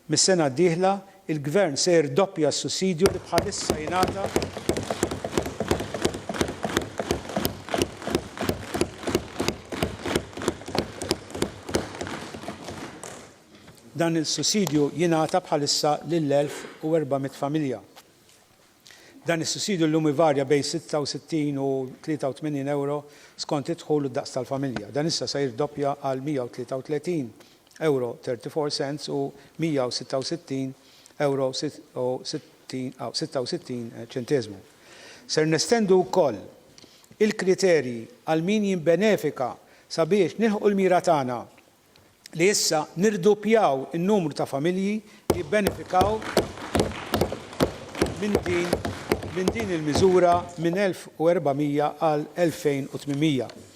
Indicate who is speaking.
Speaker 1: mis-sena d-dieħla il-Gvern se jirdoppja s-sussidju li bħalissa jingħata dan il-sussidju jingħata bħalissa lil-1400 familja. Dan is-sussidju llum ivarja bejn 66 u 83 euro skont id-dħul u d-daqs tal-familja. Dan issa se jirdoppja għal 133 euro 34 cents u 166 euro 66 ċentesmu. Ser nestendu wkoll il-kriterji għal min jimbenefika sabiex nilħu l-mira tagħna li issa nirdupjaw in-numru ta' familji li jibbenefikaw minn din il-miżura minn 1400 għal 2800.